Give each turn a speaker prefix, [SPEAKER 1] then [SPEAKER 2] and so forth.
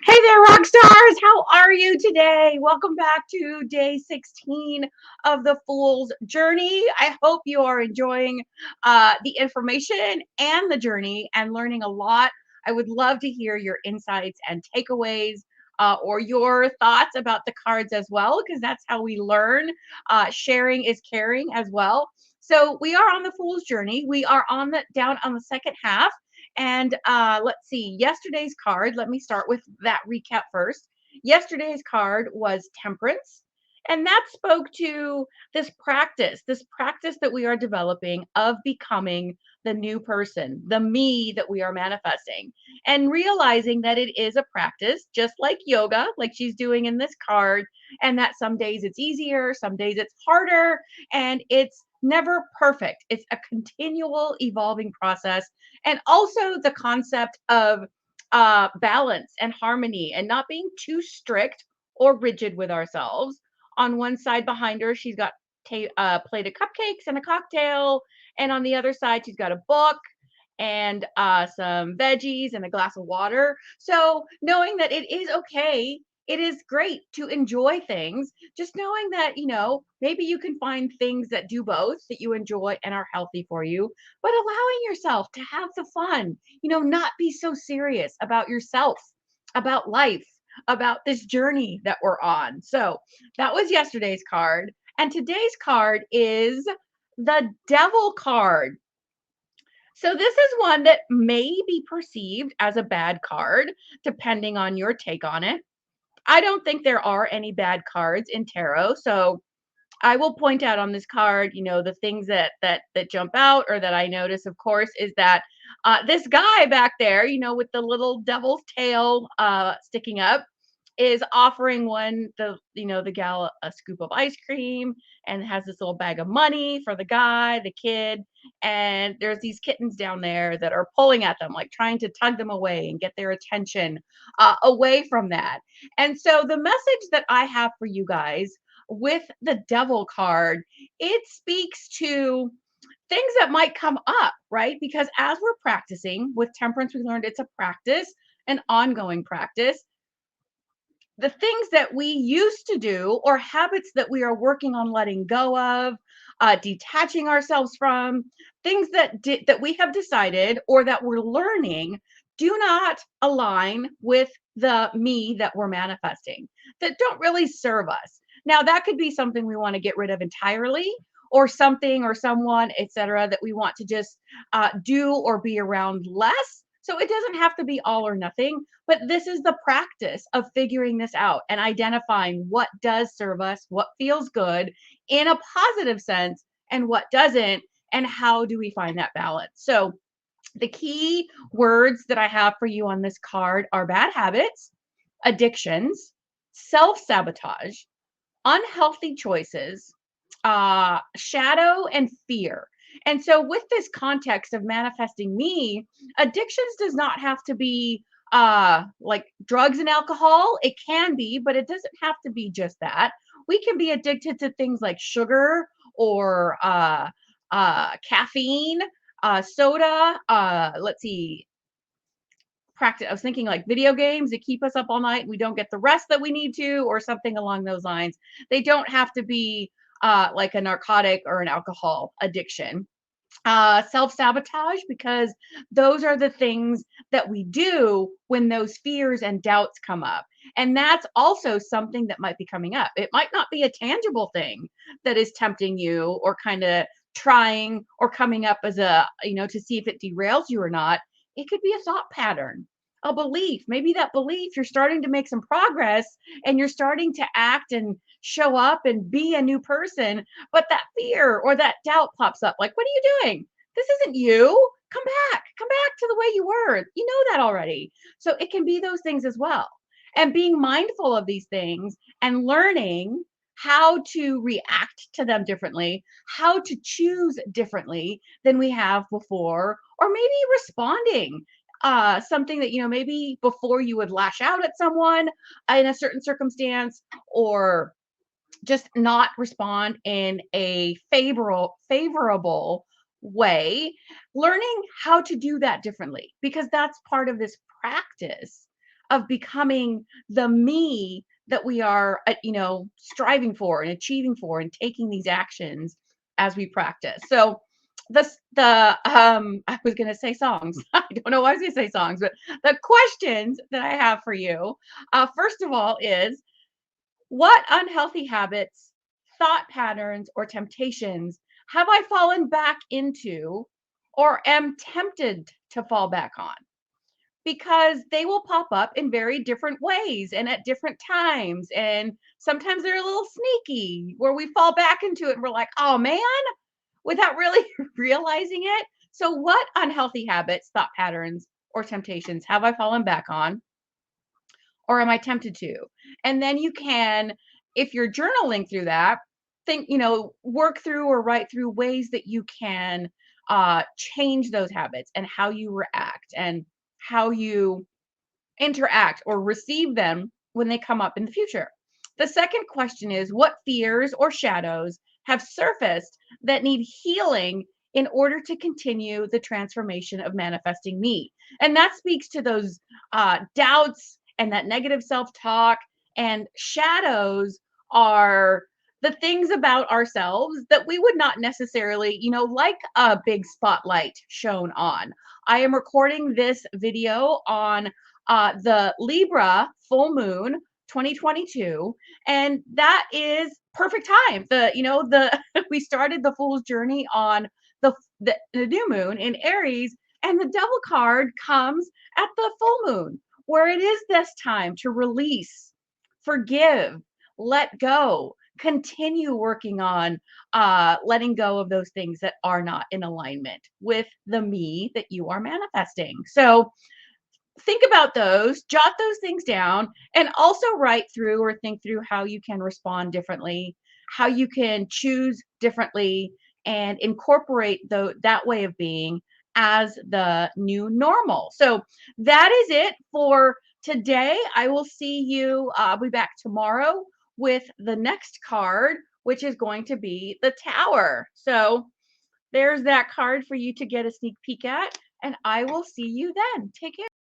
[SPEAKER 1] Hey there, rock stars! How are you today? Welcome back to day 16 of the Fool's Journey. I hope you are enjoying the information and the journey and learning a lot. I would love to hear your insights and takeaways or your thoughts about the cards as well, because that's how we learn. Sharing is caring as well. So we are on the Fool's Journey. We are on the down on the second half. And let's see, yesterday's card, let me start with that recap first. Yesterday's card was Temperance. And that spoke to this practice that we are developing of becoming the new person, the me that we are manifesting, and realizing that it is a practice, just like yoga, like she's doing in this card, and that some days it's easier, some days it's harder, and it's never perfect. It's a continual evolving process, and also the concept of balance and harmony and not being too strict or rigid with ourselves. On one side behind her, she's got a plate of cupcakes and a cocktail, and on the other side, she's got a book and some veggies and a glass of water. So knowing that it is okay, it is great to enjoy things. Just knowing that, maybe you can find things that do both, that you enjoy and are healthy for you, but allowing yourself to have the fun, not be so serious about yourself, about life, about this journey that we're on. So that was yesterday's card. And today's card is the Devil card. So this is one that may be perceived as a bad card, depending on your take on it. I don't think there are any bad cards in tarot. So I will point out on this card, the things that jump out or that I notice, of course, is that this guy back there, with the little devil's tail sticking up, is offering the gal a scoop of ice cream and has this little bag of money for the guy, the kid, and there's these kittens down there that are pulling at them, like trying to tug them away and get their attention away from that. And so the message that I have for you guys with the Devil card, it speaks to things that might come up, right? Because as we're practicing with Temperance, we learned it's a practice, an ongoing practice. The things that we used to do or habits that we are working on letting go of, detaching ourselves from, things that we have decided or that we're learning do not align with the me that we're manifesting, that don't really serve us. Now, that could be something we want to get rid of entirely, or something or someone, etc., that we want to just do or be around less. So it doesn't have to be all or nothing, but this is the practice of figuring this out and identifying what does serve us, what feels good in a positive sense, and what doesn't, and how do we find that balance. So the key words that I have for you on this card are bad habits, addictions, self-sabotage, unhealthy choices, shadow, and fear. And so, with this context of manifesting me, addictions does not have to be like drugs and alcohol. It can be, but it doesn't have to be just that. We can be addicted to things like sugar or caffeine, soda. Let's see, practice. I was thinking like video games that keep us up all night and we don't get the rest that we need to, or something along those lines. They don't have to be like a narcotic or an alcohol addiction. Self-sabotage, because those are the things that we do when those fears and doubts come up. And that's also something that might be coming up. It might not be a tangible thing that is tempting you or kind of trying or coming up as to see if it derails you or not. It could be a thought pattern, a belief. Maybe that belief, you're starting to make some progress and you're starting to act and show up and be a new person, but that fear or that doubt pops up, like, what are you doing? This isn't you. Come back to the way you were. You know that already. So it can be those things as well. And being mindful of these things and learning how to react to them differently, how to choose differently than we have before, or maybe responding something that, maybe before you would lash out at someone in a certain circumstance, or just not respond in a favorable way. Learning how to do that differently, because that's part of this practice of becoming the me that we are, striving for and achieving for and taking these actions as we practice. So I was going to say songs. I don't know why I was going to say songs, but the questions that I have for you, first of all, is what unhealthy habits, thought patterns, or temptations have I fallen back into or am tempted to fall back on? Because they will pop up in very different ways and at different times. And sometimes they're a little sneaky where we fall back into it and we're like, oh man, without really realizing it. So, what unhealthy habits, thought patterns, or temptations have I fallen back on? Or am I tempted to? And then you can, if you're journaling through that, think, work through or write through ways that you can change those habits and how you react and how you interact or receive them when they come up in the future. The second question is what fears or shadows have surfaced that need healing in order to continue the transformation of manifesting me? And that speaks to those doubts and that negative self talk. And shadows are the things about ourselves that we would not necessarily, like a big spotlight shown on. I am recording this video on the Libra full moon 2022, and that is perfect time. The we started the fool's journey on the new moon in Aries, and the devil card comes at the full moon, where it is this time to release, forgive, let go, continue working on letting go of those things that are not in alignment with the me that you are manifesting. So think about those, jot those things down, and also write through or think through how you can respond differently, how you can choose differently, and incorporate that way of being as the new normal. So that is it for today. I will see you. I'll be back tomorrow with the next card, which is going to be the Tower. So there's that card for you to get a sneak peek at, and I will see you then. Take care.